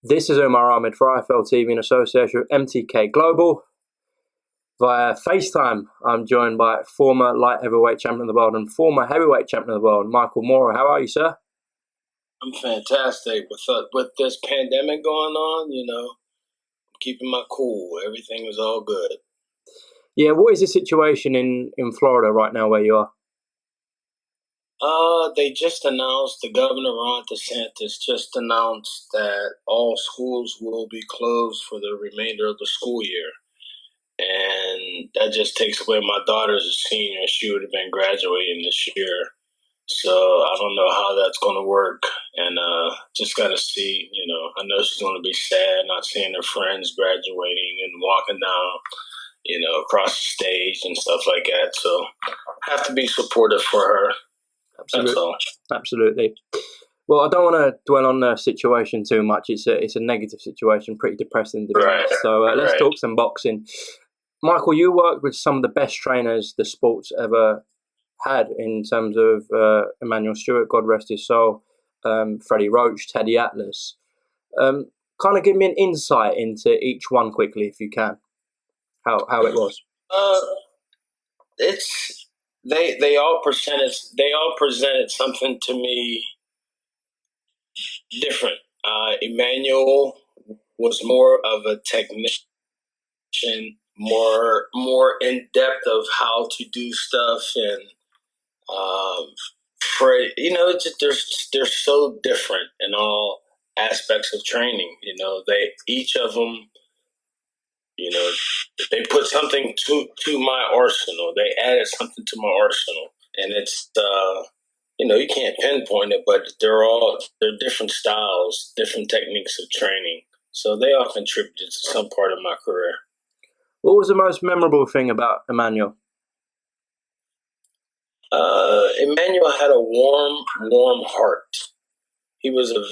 This is Umar Ahmed for IFL TV in association with MTK Global. Via FaceTime, I'm joined by former light heavyweight champion of the world and former heavyweight champion of the world, Michael Moorer. How are you, sir? I'm fantastic. With this pandemic going on, I'm keeping my cool. Everything is all good. Yeah, what is the situation in Florida right now where you are? They just announced, the governor, Ron DeSantis, just announced that all schools will be closed for the remainder of the school year. And that just takes away my daughter's a senior. She would have been graduating this year. So I don't know how that's going to work. And just got to see, I know she's going to be sad not seeing her friends graduating and walking down, across the stage and stuff like that. So I have to be supportive for her. Absolutely. That's all. Absolutely. Well, I don't want to dwell on the situation too much. It's a negative situation, pretty depressing to be honest. So let's talk some boxing. Michael, you worked with some of the best trainers the sport's ever had in terms of Emmanuel Stewart, God rest his soul, Freddie Roach, Teddy Atlas. Kind of give me an insight into each one quickly, if you can, how it was. They all presented something to me different. Emmanuel was more of a technician, more in depth of how to do stuff, and Fred, they're so different in all aspects of training. They each of them, they put something to my arsenal. They added something to my arsenal, and it's you can't pinpoint it, but they're different styles, different techniques of training. So they all contributed to some part of my career. What was the most memorable thing about Emmanuel? Emmanuel had a warm heart. He was a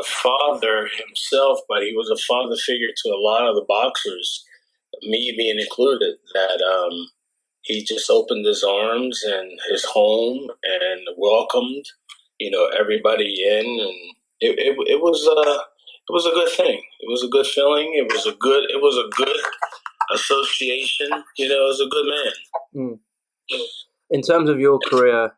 father himself, but he was a father figure to a lot of the boxers, me being included. That he just opened his arms and his home and welcomed, everybody in, and it was a good thing. It was a good feeling. It was a good association. It was a good man. In terms of your career,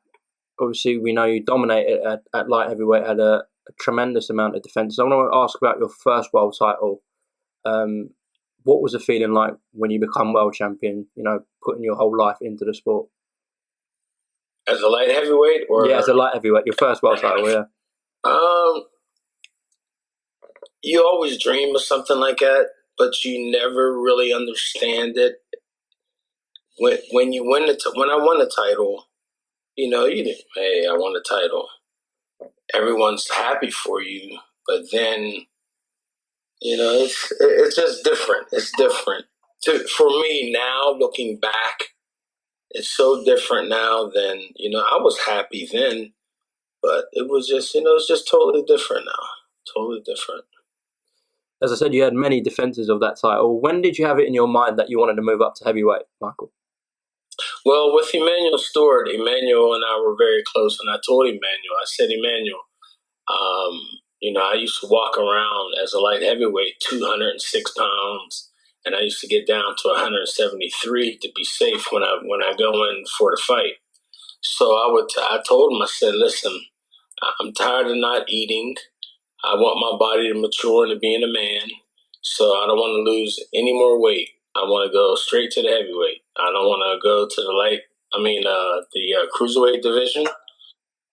obviously we know you dominated at light heavyweight, had a tremendous amount of defenses. I want to ask about your first world title. What was the feeling like when you become world champion, putting your whole life into the sport? As a light heavyweight? Yeah, as a light heavyweight, your first world title, yeah. You always dream of something like that, but you never really understand it. When I won a title, you didn't, hey, I won a title. Everyone's happy for you, but then, it's just different. It's different. For me now, looking back, it's so different now than, I was happy then, but it was just, it's just totally different now. Totally different. As I said, you had many defenses of that title. When did you have it in your mind that you wanted to move up to heavyweight, Michael? Well, with Emmanuel Stewart, Emmanuel and I were very close, and I told Emmanuel, I said, Emmanuel, I used to walk around as a light heavyweight, 206 pounds, and I used to get down to 173 to be safe when I go in for the fight. So I told him, I said, listen, I'm tired of not eating. I want my body to mature into being a man, so I don't want to lose any more weight. I want to go straight to the heavyweight. I don't want to go to the cruiserweight division.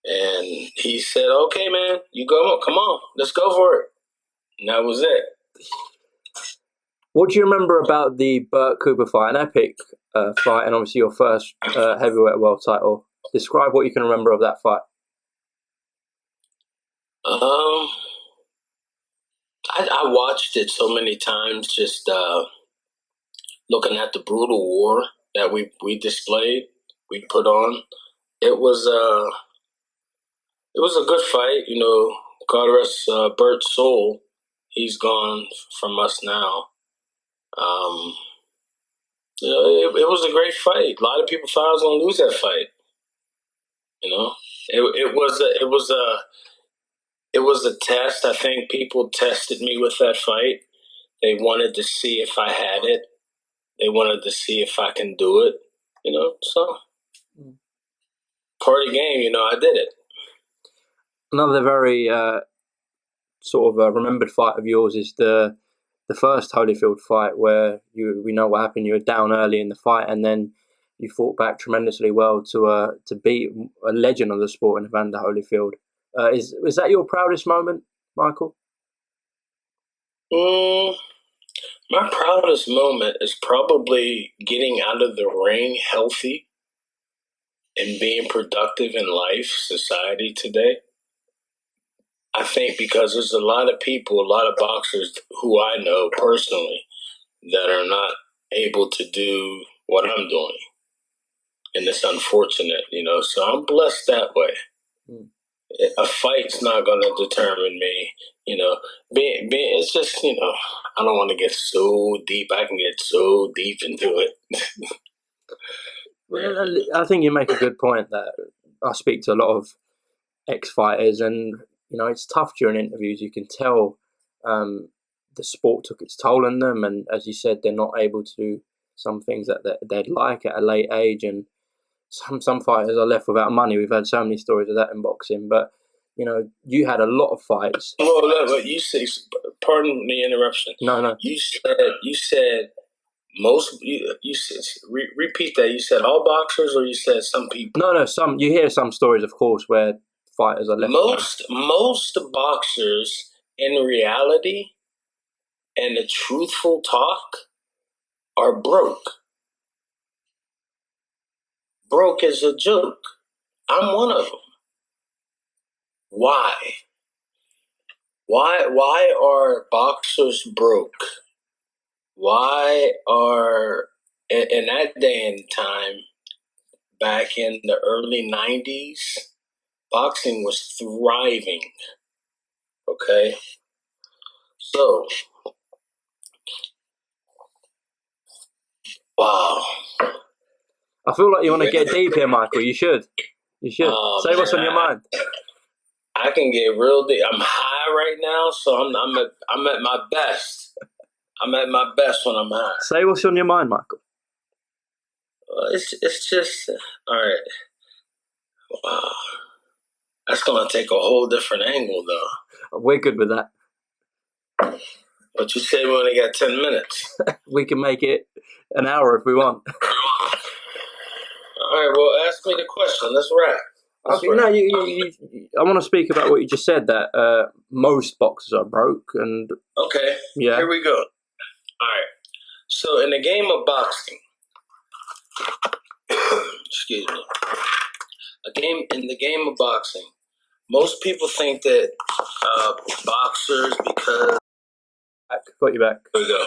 And he said, okay, man, you go, come on, let's go for it. And that was it. What do you remember about the Burt Cooper fight, an epic fight, and obviously your first heavyweight world title? Describe what you can remember of that fight. I watched it so many times, just looking at the brutal war that we displayed, we put on. It was a good fight, God rest Burt's soul. He's gone from us now. It was a great fight. A lot of people thought I was going to lose that fight. It it was a test. I think people tested me with that fight. They wanted to see if I had it. They wanted to see if I can do it. So part of the game. I did it. Another very sort of remembered fight of yours is the first Holyfield fight, where we know what happened. You were down early in the fight, and then you fought back tremendously well to beat a legend of the sport in Evander Holyfield. Was that your proudest moment, Michael? My proudest moment is probably getting out of the ring healthy and being productive in life, society today. I think because there's a lot of people, a lot of boxers who I know personally that are not able to do what I'm doing. And it's unfortunate, so I'm blessed that way. A fight's not going to determine me, it's just, I don't want to get so deep. I can get so deep into it. Well, I think you make a good point that I speak to a lot of ex-fighters, and it's tough during interviews. You can tell the sport took its toll on them, and as you said, they're not able to do some things that they'd like at a late age, and some fighters are left without money. We've had so many stories of that in boxing, but you had a lot of fights. Well, but you said, pardon the interruption. No. You said most. You said, repeat that. You said all boxers, or you said some people? No. Some you hear some stories, of course, where fighters are left. Most boxers, in reality, and the truthful talk, are broke. Broke is a joke. I'm one of them. Why? Why are boxers broke? Why are, in that day and time, back in the early 90s, boxing was thriving. Okay? So, wow. I feel like you want to get deep here, Michael. You should. Say what's on your mind. I can get real deep. I'm high right now, so I'm at my best. I'm at my best when I'm high. Say what's on your mind, Michael. It's just all right. Wow, that's gonna take a whole different angle, though. We're good with that. But you say we only got 10 minutes. We can make it an hour if we want. All right. Well, ask me the question. Let's wrap. Okay, no, I want to speak about what you just said, that most boxers are broke, and okay, yeah. Here we go. All right. So in the game of boxing, excuse me, in the game of boxing, most people think that boxers, because got you back. There we go.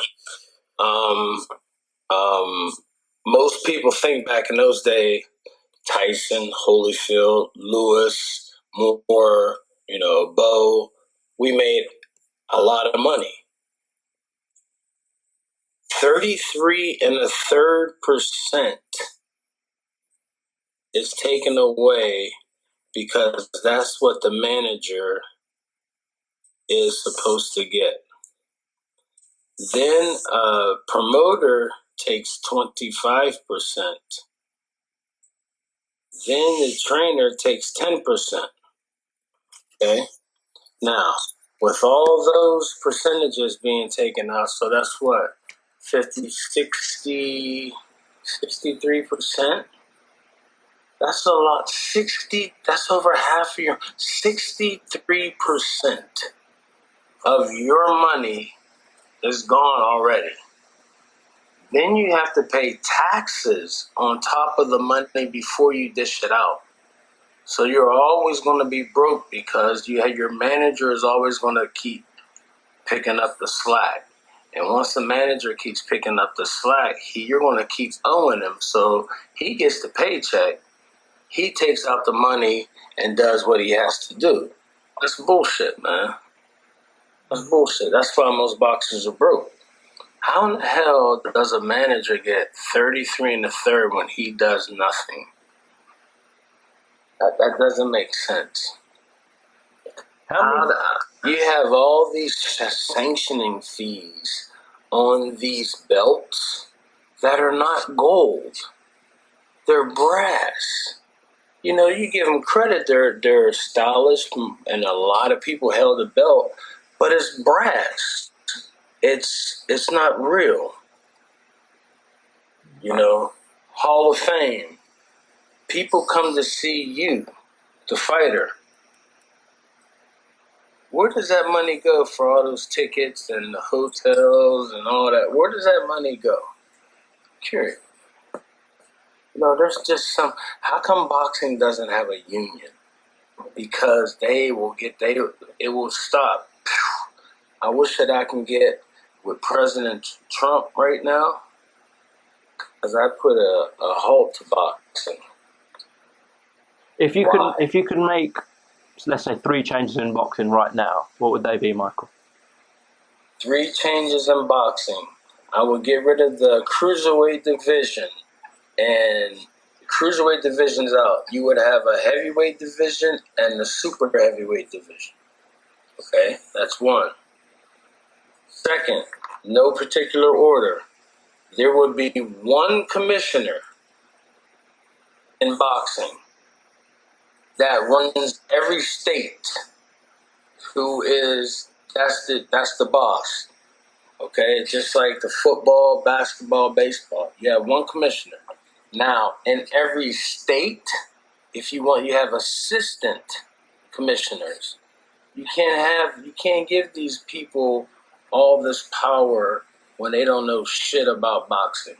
Most people think back in those days, Tyson, Holyfield, Lewis, Moore, Bo, we made a lot of money. 33.33% is taken away because that's what the manager is supposed to get. Then a promoter takes 25%. Then the trainer takes 10%. Okay? Now, with all those percentages being taken out, so that's what? 50, 60, 63%? That's a lot. That's over half of your, 63% of your money is gone already. Then you have to pay taxes on top of the money before you dish it out. So you're always going to be broke because your manager is always going to keep picking up the slack. And once the manager keeps picking up the slack, you're going to keep owing him. So he gets the paycheck. He takes out the money and does what he has to do. That's bullshit, man. That's bullshit. That's why most boxers are broke. How in the hell does a manager get 33 1/3 when he does nothing? That doesn't make sense. You have all these sanctioning fees on these belts that are not gold. They're brass. You know, you give them credit, they're stylish, and a lot of people held the belt, but it's brass. It's not real. You know, Hall of Fame. People come to see you, the fighter. Where does that money go for all those tickets and the hotels and all that? Where does that money go? Curious. You know, there's just some. How come boxing doesn't have a union? Because it will stop. I wish that I can get with President Trump right now, because I put a halt to boxing. If you could make, let's say, 3 changes in boxing right now, what would they be, Michael? 3 changes in boxing. I would get rid of the cruiserweight division, and cruiserweight division's out. You would have a heavyweight division and the super heavyweight division. Okay, that's 1. Second, no particular order. There would be 1 commissioner in boxing that runs every state, that's the boss. Okay, just like the football, basketball, baseball. You have 1 commissioner. Now, in every state, if you want, you have assistant commissioners. You can't give these people all this power when they don't know shit about boxing.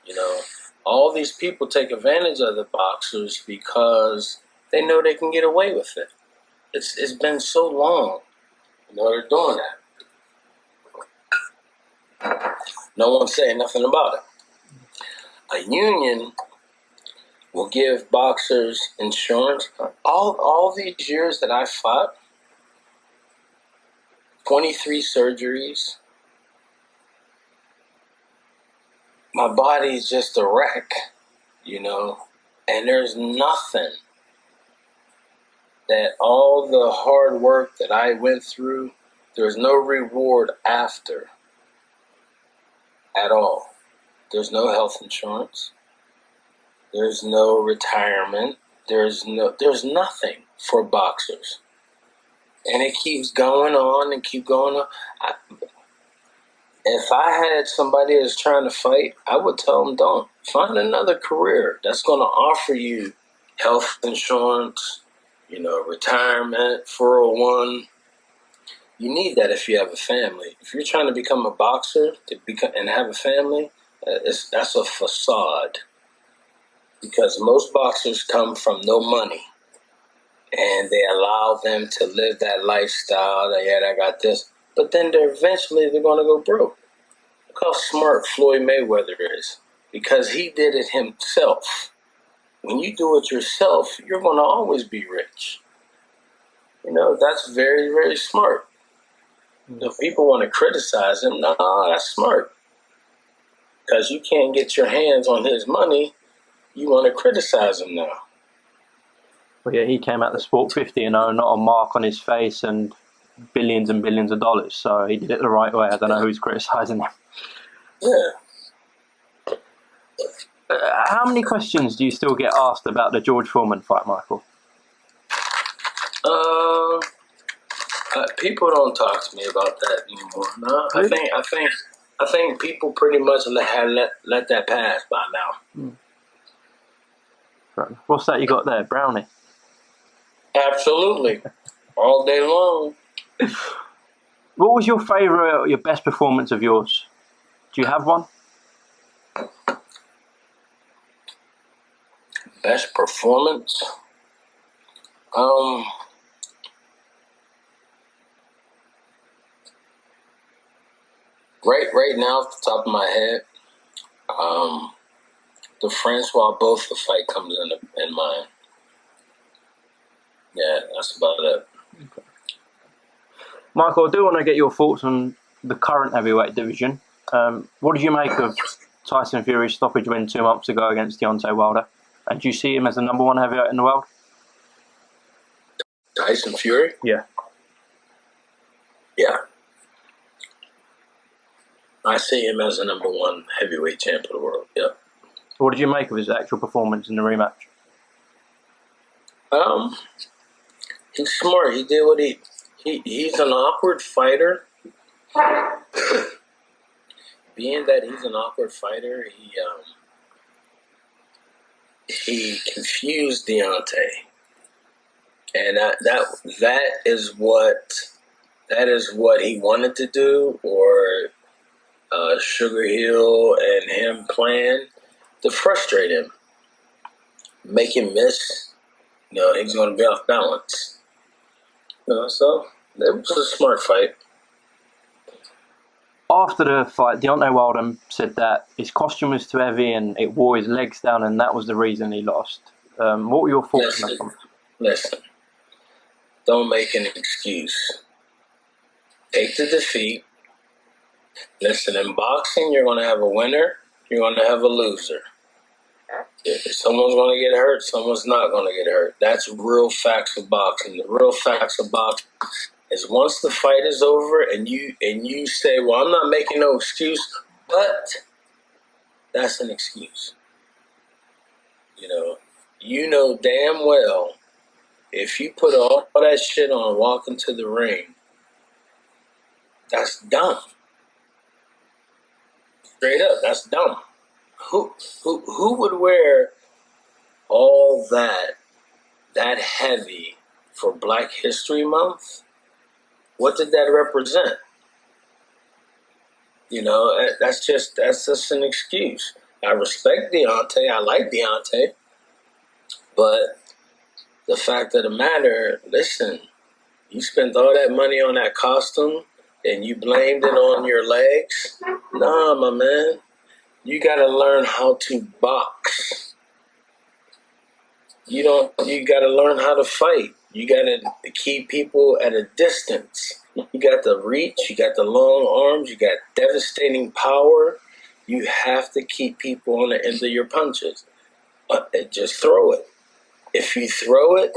You know, all these people take advantage of the boxers because they know they can get away with it. It's been so long, you know, they're doing that. No one's saying nothing about it. A union will give boxers insurance. All these years that I fought, 23 surgeries, my body's just a wreck, you know, and there's nothing that all the hard work that I went through, there's no reward after at all. There's no health insurance. There's no retirement. There's nothing for boxers. And it keeps going on and keep going on. If I had somebody that's trying to fight, I would tell them, don't. Find another career that's going to offer you health insurance, you know, retirement, 401. You need that if you have a family. If you're trying to become a boxer and have a family, that's a facade. Because most boxers come from no money. And they allow them to live that lifestyle. I got this. But then eventually they're going to go broke. Look how smart Floyd Mayweather is. Because he did it himself. When you do it yourself, you're going to always be rich. You know, that's very, very smart. If people want to criticize him, no, that's smart. Because you can't get your hands on his money, you want to criticize him now. Well, yeah, he came out the sport 50-0, not a mark on his face, and billions and billions of dollars. So he did it the right way. I don't know who's criticising him. Yeah. How many questions do you still get asked about the George Foreman fight, Michael? People don't talk to me about that anymore. No, really? I think people pretty much have let that pass by now. What's that you got there, brownie? Absolutely, all day long. What was your favourite, your best performance of yours? Do you have one? Best performance? Right now, off the top of my head, the Francois Botha fight comes in mind. Yeah, that's about it. Okay. Michael, I do want to get your thoughts on the current heavyweight division. What did you make of Tyson Fury's stoppage win 2 months ago against Deontay Wilder? And do you see him as the #1 heavyweight in the world? Tyson Fury? Yeah. Yeah. I see him as the #1 heavyweight champ of the world. Yep. What did you make of his actual performance in the rematch? He's smart. He did what he's an awkward fighter. Being that he's an awkward fighter, he confused Deontay, and that is what he wanted to do, or Sugar Hill and him plan to frustrate him, make him miss. He's going to be off balance. So it was a smart fight. After the fight, Deontay Wilder said that his costume was too heavy and it wore his legs down, and that was the reason he lost. What were your thoughts on that? Listen, don't make an excuse. Take the defeat. Listen, in boxing, you're going to have a winner, you're going to have a loser. If someone's going to get hurt, someone's not going to get hurt. That's real facts of boxing. The real facts of boxing is once the fight is over and you say, well, I'm not making no excuse, but that's an excuse. You know damn well if you put all that shit on and walk into the ring, that's dumb. Straight up, that's dumb. Who would wear all that heavy for Black History Month? What did that represent? That's just an excuse. I respect Deontay. I like Deontay. But the fact of the matter, listen, you spent all that money on that costume and you blamed it on your legs? Nah, my man. You got to learn how to box. You got to learn how to fight. You got to keep people at a distance. You got the reach. You got the long arms. You got devastating power. You have to keep people on the end of your punches. Just throw it. If you throw it,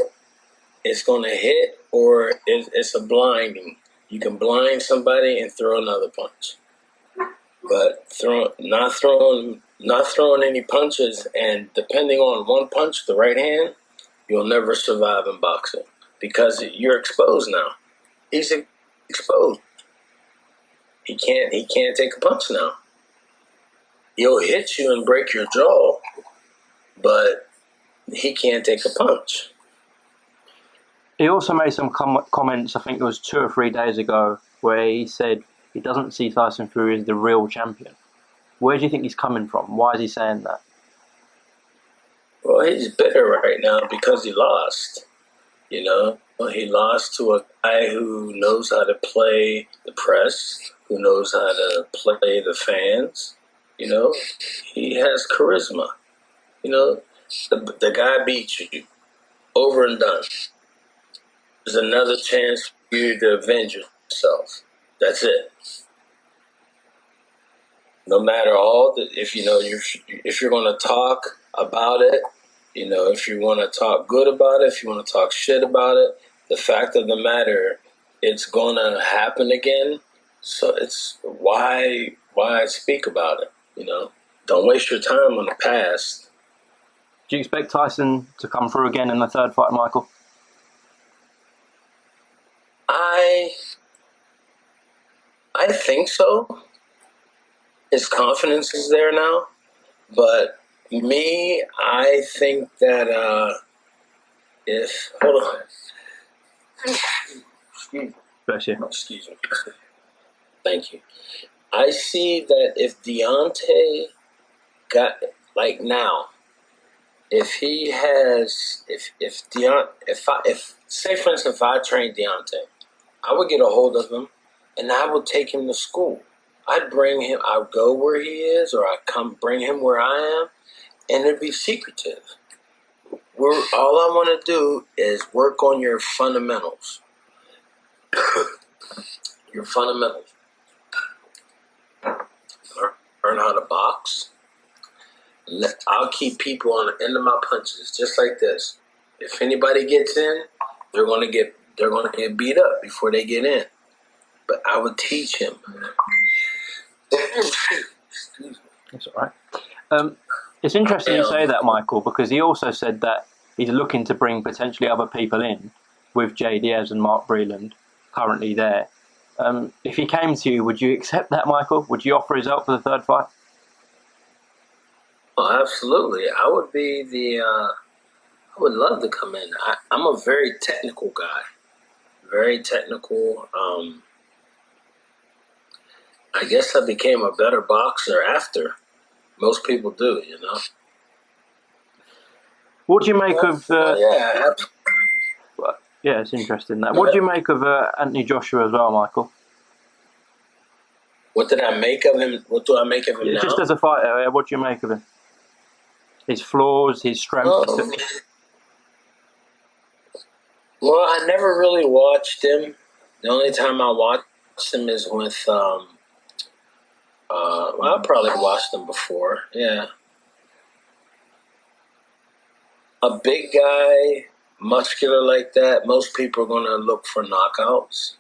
it's going to hit, or it's a blinding. You can blind somebody and throw another punch. But not throwing any punches, and depending on one punch, the right hand, you'll never survive in boxing because you're exposed now. He's exposed. He can't take a punch now. He'll hit you and break your jaw, but he can't take a punch. He also made some comments, I think it was 2 or 3 days ago, where he said he doesn't see Tyson Fury as the real champion. Where do you think he's coming from? Why is he saying that? Well, he's bitter right now because he lost. He lost to a guy who knows how to play the press, who knows how to play the fans. He has charisma. The guy beat you. Over and done. There's another chance for you to avenge yourself. That's it. No matter if you're going to talk about it, if you want to talk good about it, if you want to talk shit about it, the fact of the matter, it's going to happen again. So it's why speak about it. Don't waste your time on the past. Do you expect Tyson to come through again in the third fight, Michael? I think so. His confidence is there now. But me, I think that hold on. Excuse me. Thank you. I see that if Deontay got, like now, if he has, say for instance, if I trained Deontay, I would get a hold of him and I would take him to school. I'd go where he is, or I'd come bring him where I am, and it'd be secretive. All I want to do is work on your fundamentals. Your fundamentals. Learn how to box. I'll keep people on the end of my punches, just like this. If anybody gets in, they're going to get beat up before they get in. But I would teach him. That's all right. It's interesting you say that, Michael, because he also said that he's looking to bring potentially other people in with Jay Diaz and Mark Breland currently there. If he came to you, would you accept that, Michael? Would you offer his help for the third fight? Oh, absolutely. I would love to come in. I'm a very technical guy. Very technical. I guess I became a better boxer after. Most people do, you know. What do you make of... yeah, yeah, it's interesting that. What do you make of Anthony Joshua as well, Michael? What did I make of him? What do I make of him now? Just as a fighter, what do you make of him? His flaws, his strengths? Well, I never really watched him. The only time I watched him is with... well, I probably watched him before, yeah. A big guy, muscular like that, most people are going to look for knockouts.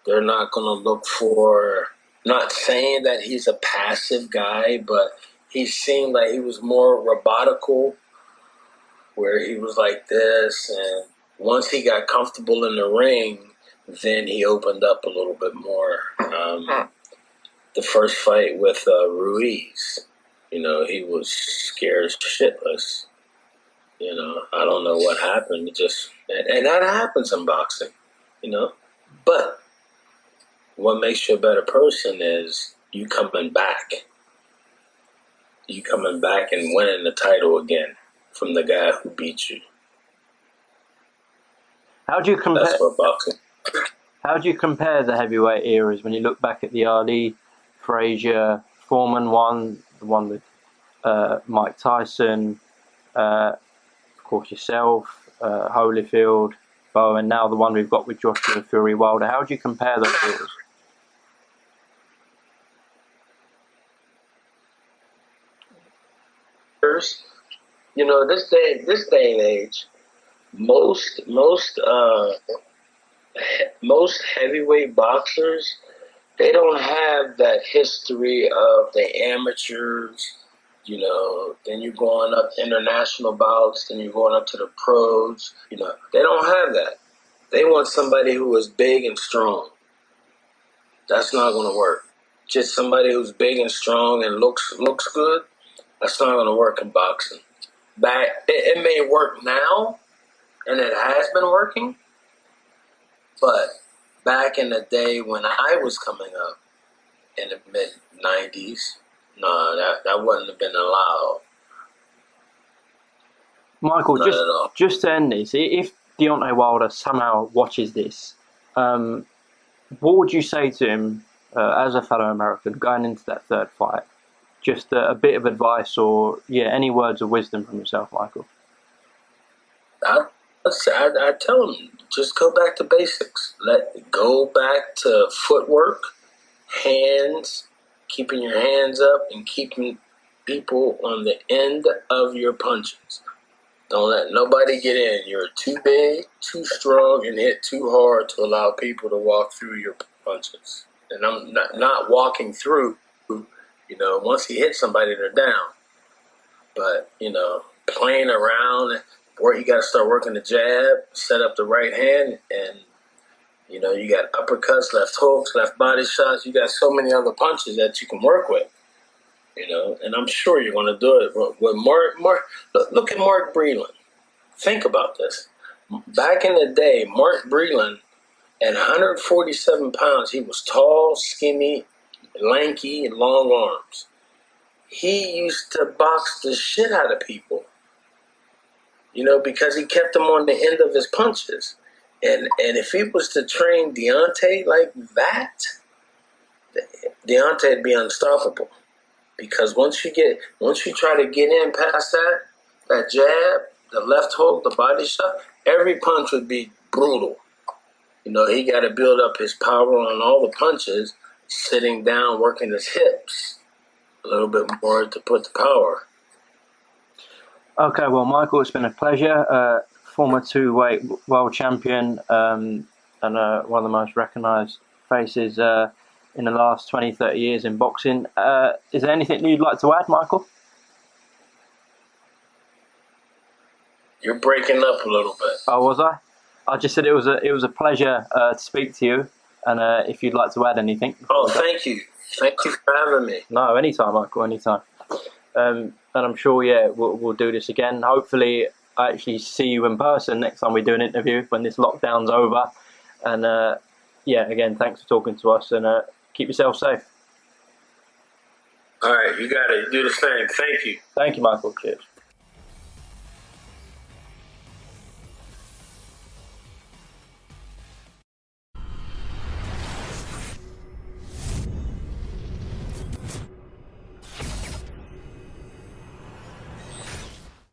They're not going to look for... Not saying that he's a passive guy, but he seemed like he was more robotical, where he was like this, and once he got comfortable in the ring, then he opened up a little bit more. The first fight with Ruiz, you know, he was scared shitless. You know, I don't know what happened. And that happens in boxing, you know. But what makes you a better person is you coming back. You coming back and winning the title again from the guy who beat you. How do you compare? That's what boxing. How do you compare the heavyweight eras when you look back at the Ali, Frazier, Foreman one, the one with Mike Tyson, of course yourself, Holyfield, Bowen, and now the one we've got with Joshua Fury Wilder? How do you compare those eras? You know, this day and age, most heavyweight boxers, they don't have that history of the amateurs. You know, then you're going up international bouts, then you're going up to the pros. You know, they don't have that. They want somebody who is big and strong. That's not going to work. Just somebody who's big and strong and looks good. That's not going to work in boxing. It may work now, and it has been working, but back in the day when I was coming up in the mid-90s, no, that wouldn't have been allowed. Michael, just to end this, if Deontay Wilder somehow watches this, what would you say to him as a fellow American going into that third fight? Just a bit of advice or, any words of wisdom from yourself, Michael? I tell him, just go back to basics. Go back to footwork, hands, keeping your hands up and keeping people on the end of your punches. Don't let nobody get in. You're too big, too strong, and hit too hard to allow people to walk through your punches. And I'm not walking through. You know, once he hits somebody, they're down. But, you know, playing around, where you got to start working the jab, set up the right hand, and, you know, you got uppercuts, left hooks, left body shots. You got so many other punches that you can work with, you know, and I'm sure you're going to do it. With Mark, look at Mark Breland. Think about this. Back in the day, Mark Breland, at 147 pounds, he was tall, skinny, lanky, and long arms. He used to box the shit out of people, you know, because he kept them on the end of his punches. And if he was to train Deontay like that, Deontay would be unstoppable. Because once you try to get in past that jab, the left hook, the body shot, every punch would be brutal. You know, he got to build up his power on all the punches, sitting down, working his hips a little bit more to put the power. Okay, well, Michael, it's been a pleasure. former two-weight world champion, and one of the most recognised faces in the last 20, 30 years in boxing. Is there anything you'd like to add, Michael? You're breaking up a little bit. Oh, was I? I just said it was a pleasure to speak to you, and if you'd like to add anything. Oh, thank you. Thank you for having me. No, anytime, Michael, anytime. And I'm sure, yeah, we'll do this again. Hopefully, I actually see you in person next time we do an interview when this lockdown's over. And yeah, again, thanks for talking to us, and keep yourself safe. All right, you got it. Do the same. Thank you. Thank you, Michael. Cheers.